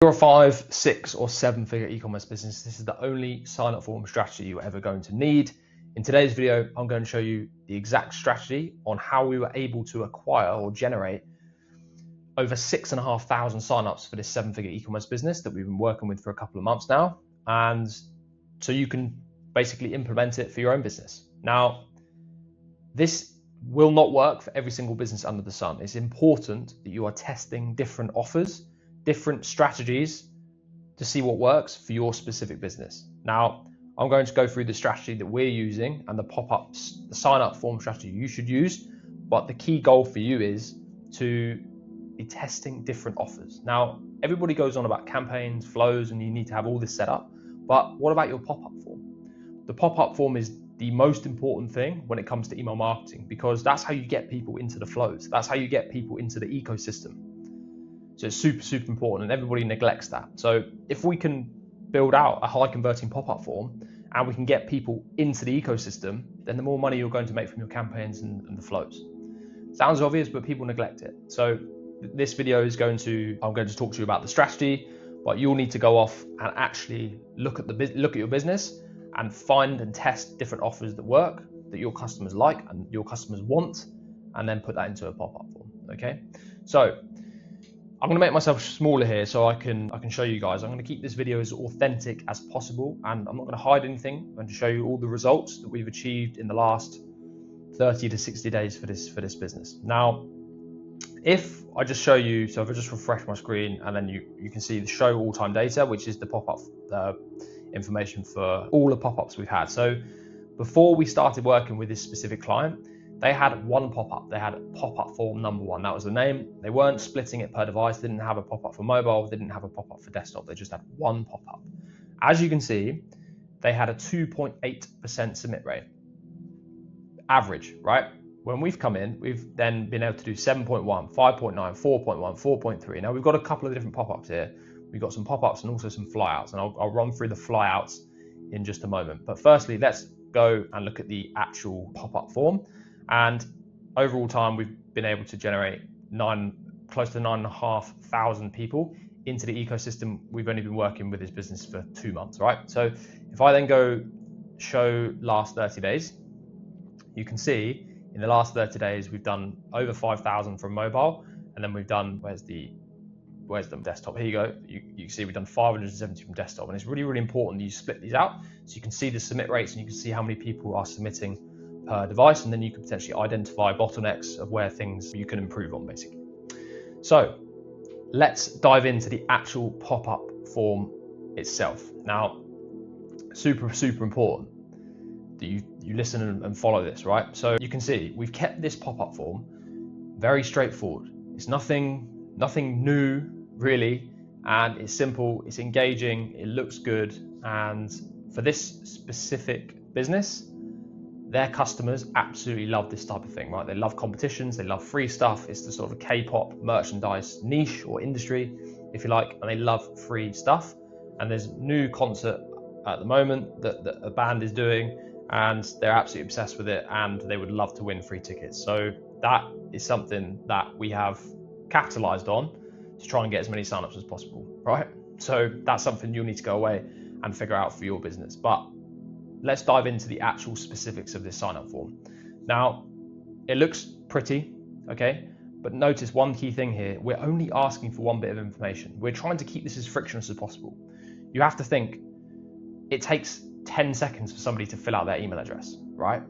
You're a 5, 6 or 7 figure e-commerce business, this is the only sign up form strategy you're ever going to need. In today's video, I'm going to show you the exact strategy on how we were able to acquire or generate over 6,500 signups for this 7 figure e-commerce business that we've been working with for a couple of months now. And so you can basically implement it for your own business. Now, this will not work for every single business under the sun. It's important that you are testing different offers, different strategies to see what works for your specific business. Now, I'm going to go through the strategy that we're using and the pop-ups, the sign-up form strategy you should use, but the key goal for you is to be testing different offers. Now, everybody goes on about campaigns, flows, and you need to have all this set up, but what about your pop-up form? The pop-up form is the most important thing when it comes to email marketing, because that's how you get people into the flows. That's how you get people into the ecosystem. So it's super, super important, and everybody neglects that. So if we can build out a high converting pop-up form and we can get people into the ecosystem, then the more money you're going to make from your campaigns and the flows. Sounds obvious, but people neglect it. So this video is I'm going to talk to you about the strategy, but you'll need to go off and actually look at your business and find and test different offers that work, that your customers like and your customers want, and then put that into a pop-up form. Okay, so I'm going to make myself smaller here so I can show you guys. I'm going to keep this video as authentic as possible, and I'm not going to hide anything. I'm going to show you all the results that we've achieved in the last 30 to 60 days for this business. Now, if I just show you, so if I just refresh my screen, and then you can see the show all-time data, which is the pop-up information for all the pop-ups we've had. So before we started working with this specific client, they had one pop-up. They had pop-up form number 1. That was the name. They weren't splitting it per device. They didn't have a pop-up for mobile. They didn't have a pop-up for desktop. They just had one pop-up. As you can see, they had a 2.8% submit rate. Average, right? When we've come in, we've then been able to do 7.1, 5.9, 4.1, 4.3. Now we've got a couple of different pop-ups here. We've got some pop-ups and also some flyouts, and I'll run through the flyouts in just a moment. But firstly, let's go and look at the actual pop-up form. And overall time, we've been able to generate close to 9,500 people into the ecosystem. We've only been working with this business for 2 months, right? So if I then go show last 30 days, you can see in the last 30 days, we've done over 5,000 from mobile, and then we've done, where's the desktop? Here you go. You can see we've done 570 from desktop, and it's really, really important that you split these out so you can see the submit rates and you can see how many people are submitting per device, and then you can potentially identify bottlenecks of where things you can improve on, basically. So let's dive into the actual pop-up form itself. Now, super, super important that you listen and follow this, right? So you can see we've kept this pop-up form very straightforward. It's nothing new really, and it's simple, it's engaging, it looks good. And for this specific business, their customers absolutely love this type of thing, right? They love competitions, they love free stuff. It's the sort of K-pop merchandise niche or industry, if you like, and they love free stuff. And there's a new concert at the moment that a band is doing, and they're absolutely obsessed with it, and they would love to win free tickets. So that is something that we have capitalized on to try and get as many signups as possible, right? So that's something you'll need to go away and figure out for your business. But let's dive into the actual specifics of this sign-up form. Now, it looks pretty, okay? But notice one key thing here. We're only asking for one bit of information. We're trying to keep this as frictionless as possible. You have to think, it takes 10 seconds for somebody to fill out their email address, right?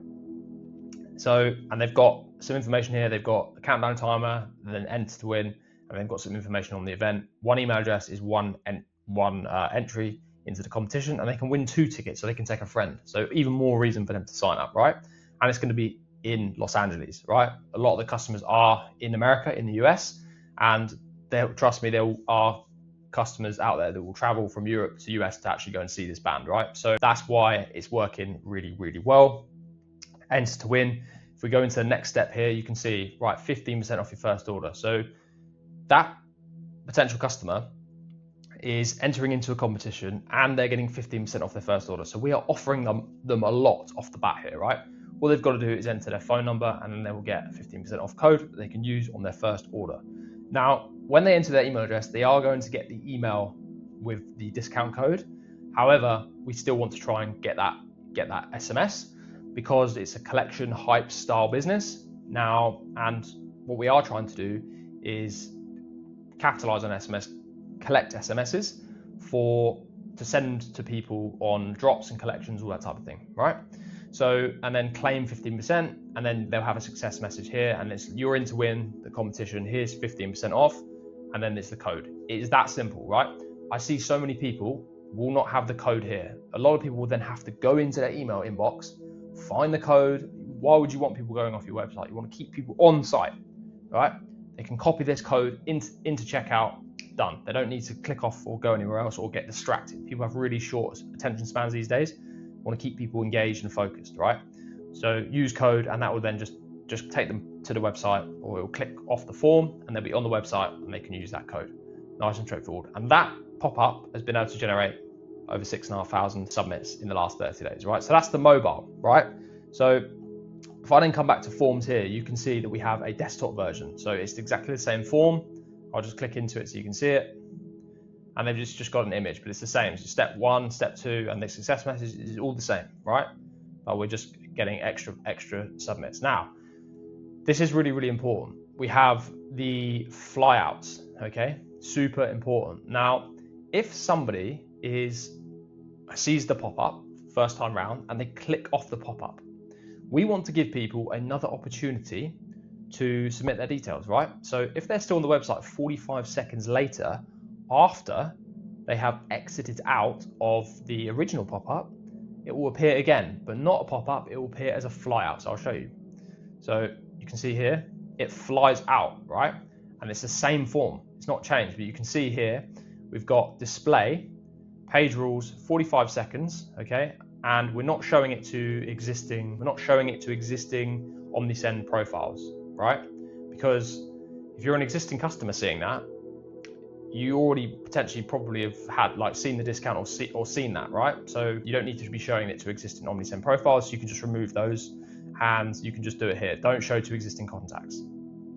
So, and they've got some information here. They've got a countdown timer, and then enter to win, and they've got some information on the event. One email address is one entry into the competition, and they can win 2 tickets, so they can take a friend. So even more reason for them to sign up, right? And it's going to be in Los Angeles, right? A lot of the customers are in America, in the US, and trust me, there are customers out there that will travel from Europe to US to actually go and see this band, right? So that's why it's working really, really well. Enter to win. If we go into the next step here, you can see, right, 15% off your first order. So that potential customer is entering into a competition and they're getting 15% off their first order. So we are offering them a lot off the bat here, right? All they've got to do is enter their phone number, and then they will get a 15% off code that they can use on their first order. Now, when they enter their email address, they are going to get the email with the discount code. However, we still want to try and get that SMS because it's a collection hype style business now. And what we are trying to do is capitalize on SMS, collect SMSs to send to people on drops and collections, all that type of thing, right? So, and then claim 15%, and then they'll have a success message here, and it's you're in to win the competition, here's 15% off, and then it's the code. It is that simple, right? I see so many people will not have the code here. A lot of people will then have to go into their email inbox, find the code. Why would you want people going off your website? You want to keep people on site, right? They can copy this code into checkout, done. They don't need to click off or go anywhere else or get distracted. People have really short attention spans these days. Want to keep people engaged and focused, right? So use code, and that will then just take them to the website, or it will click off the form and they'll be on the website and they can use that code. Nice and straightforward. And that pop-up has been able to generate over 6,500 submits in the last 30 days, right? So that's the mobile, right? So if I then come back to forms here, you can see that we have a desktop version. So it's exactly the same form. I'll just click into it so you can see it. And they've just got an image, but it's the same. So step 1, step 2, and the success message is all the same, right? But we're just getting extra submits. Now, this is really, really important. We have the flyouts, okay? Super important. Now, if somebody sees the pop-up first time round and they click off the pop-up, we want to give people another opportunity to submit their details, right? So if they're still on the website 45 seconds later, after they have exited out of the original pop-up, it will appear again, but not a pop-up, it will appear as a flyout. So I'll show you. So you can see here, it flies out, right? And it's the same form, it's not changed, but you can see here, we've got display, page rules, 45 seconds, okay? And we're not showing it to existing Omnisend profiles, right? Because if you're an existing customer seeing that, you already potentially probably have had seen the discount or seen that, right? So you don't need to be showing it to existing Omnisend profiles. So you can just remove those, and you can just do it here. Don't show to existing contacts.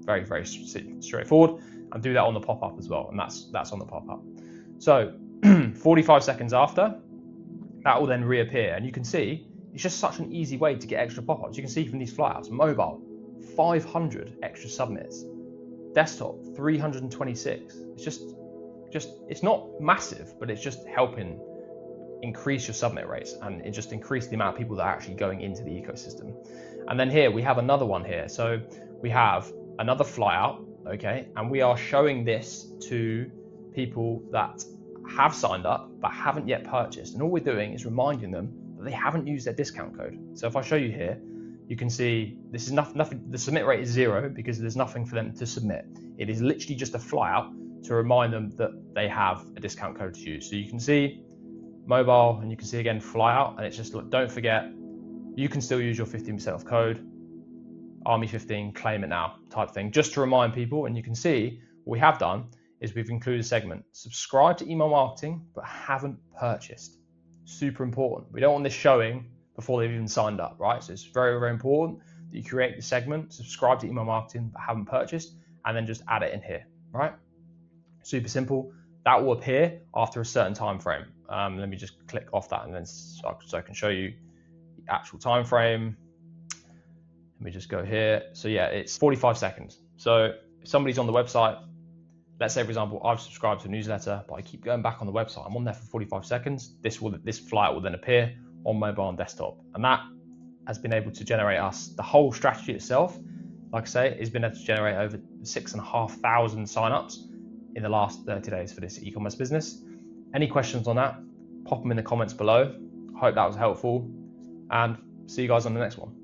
Very, very straightforward, and do that on the pop-up as well. And that's on the pop-up. So 45 seconds after, that will then reappear, and you can see it's just such an easy way to get extra pop-ups. You can see from these flyouts, mobile, 500 extra submits, desktop, 326. It's not massive, but it's just helping increase your submit rates, and it just increased the amount of people that are actually going into the ecosystem. And then here we have another one here. So we have another flyout, okay, and we are showing this to people that have signed up but haven't yet purchased, and all we're doing is reminding them that they haven't used their discount code. So if I show you here, you can see this is nothing. The submit rate is 0 because there's nothing for them to submit. It is literally just a flyout to remind them that they have a discount code to use. So you can see mobile, and you can see again flyout, and it's just don't forget, you can still use your 15% off code, Army15, claim it now type thing, just to remind people. And you can see what we have done is we've included a segment, subscribe to email marketing but haven't purchased. Super important. We don't want this showing before they've even signed up, right? So it's very, very important that you create the segment, subscribe to email marketing but haven't purchased, and then just add it in here, right? Super simple. That will appear after a certain time frame. Let me just click off that, and then so I can show you the actual time frame. Let me just go here. So yeah, it's 45 seconds. So if somebody's on the website, let's say for example, I've subscribed to a newsletter, but I keep going back on the website. I'm on there for 45 seconds. This flyout will then appear on mobile and desktop, and that has been able to generate us the whole strategy itself. Like I say, has been able to generate over 6,500 signups in the last 30 days for this e-commerce business. Any questions on that, pop them in the comments below. I hope that was helpful, and see you guys on the next one.